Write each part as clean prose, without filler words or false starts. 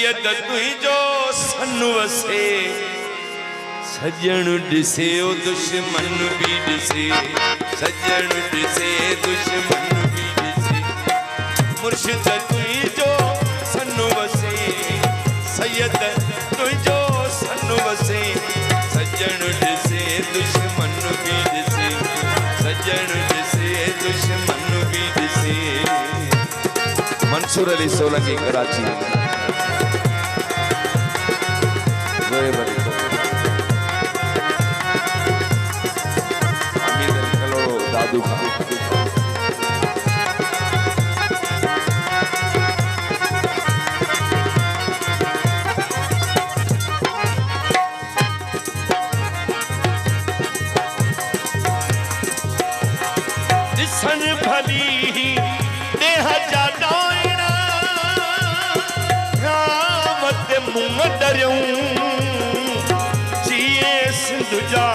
सैयद तुझो सन वसे सजन दिसे ओ दुश्मन भी दिसे सजन दिसे दुश्मन भी दिसे मुर्शिद तुझो सन वसे सैयद तुझो सन वसे सजन दिसे दुश्मन भी दिसे सजन दिसे दुश्मन भी दिसे। मंसूर अली सोलंकी कराची दादू दिसन भली देह जाना मत मुंह डरियूं जिए सिंधु जा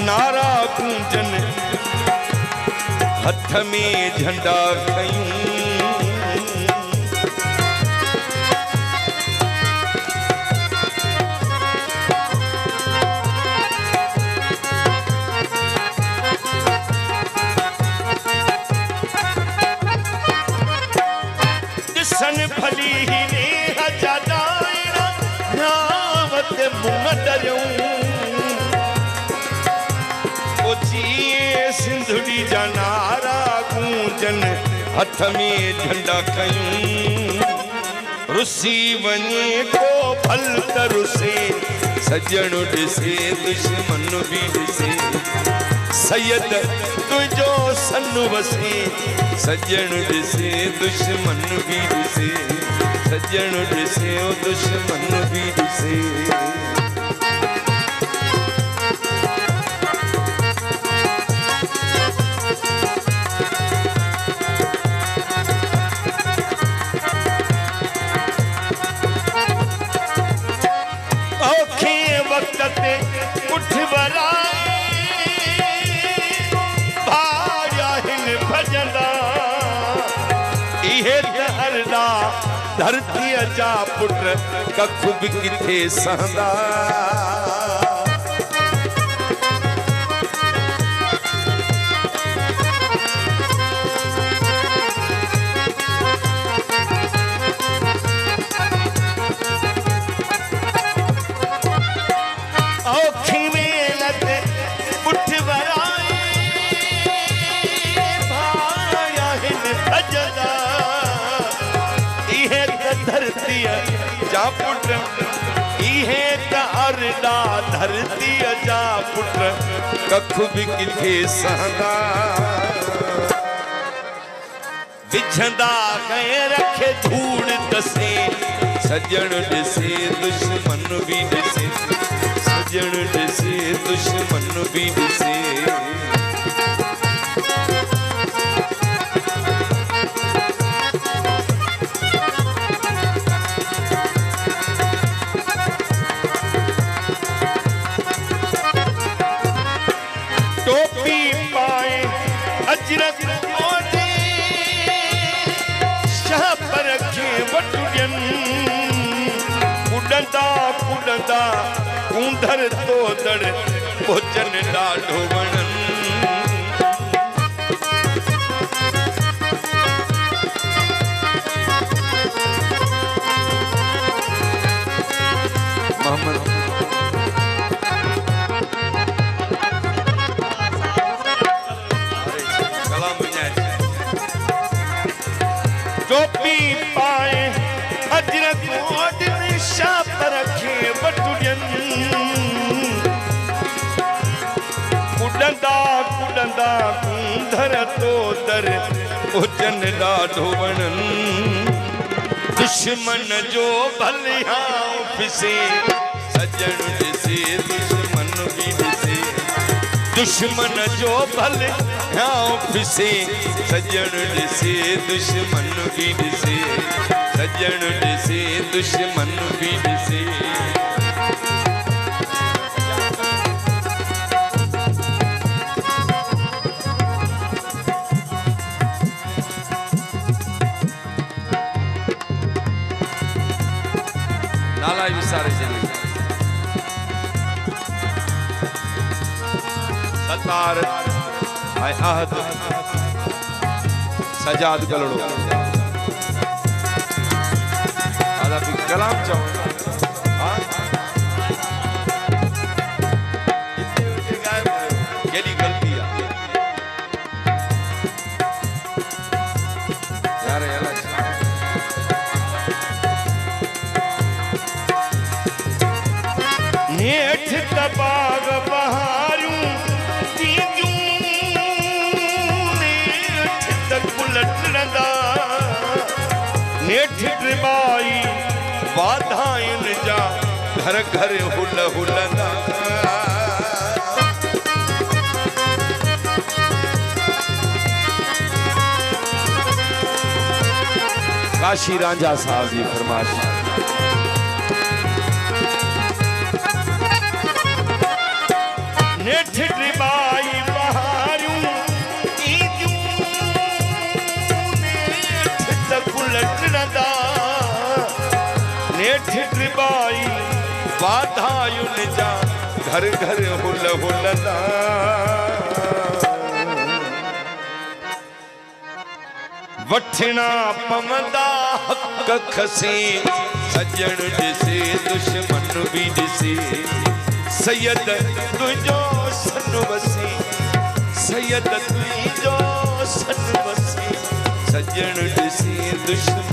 नारा गूंजन हथ में झंडा खयूं दिसन भली ने हजादायरा नावत मुंह डरियूं ओ जिए सिंधुड़ी जा नारा गूंजन हथ में झंडा खयूं रुसी वने को भल त रुसे सजण ॾिसे दुश्मन भी ॾिसे सैयद तुझो सन वसे सजण ॾिसे दुश्मन भी ॾिसे सजण ॾिसे ओ दुश्मन भी ॾिसे। उठ बराए भाया हिन भजंदा इहे दहरदा धरती जा पुट कख भी किथे सहंदा जा पुट इहे अरदा धरती जा पुट कख भी किथे सहंदा बिछंदा गए रखे धूड़ दसे सजण ॾिसे दुश्मन भी ॾिसे सजण ॾिसे दुश्मन भी ॾिसे। अजरक ओढ़े शाह पर रखे वटुयन कुडंदा कुडंदा कूंधर तो दड़ भोजन ॾाढो वणन मोहम्मद टोपी पाए अजरक ओढ़ में शाह पर रखे वटुयन कुडंदा कुडंदा कूंधर तो दर भोजन ॾाढो वणन दुश्मन जो भलियां फिसे सजण ॾिसे दुश्मन भी ॾिसे दुश्मन जो भलियां फिसे सजण ॾिसे दुश्मन भी ॾिसे सजण ॾिसे दुश्मन भी ॾिसे। नाला विसारे चली सतार हाय आहद सजाद गलड़ो आदा भी कलाम चाहो हाँ इतने गायब केली गलती है यार यार नेठ तबाग बहारूं तीजूं नेठ तक बुलटदा नेठ ड्रिबाई वाधाइन जा घर घर हुल हुलदा काशी रांझा साहब जी फरमाइश नेठ ड्रिबाई बहारूं तीजूं नेठ तक बुलटदा नेठ ड्रिबाई वाधायुन जा घर घर हुल हुलदा वठना पवंदा हक खसी सजण ॾिसे दुश्मन भी ॾिसे सैयद तुझो सन वसी सैयद तुझो सन वसी सजण ॾिसे दुश्मन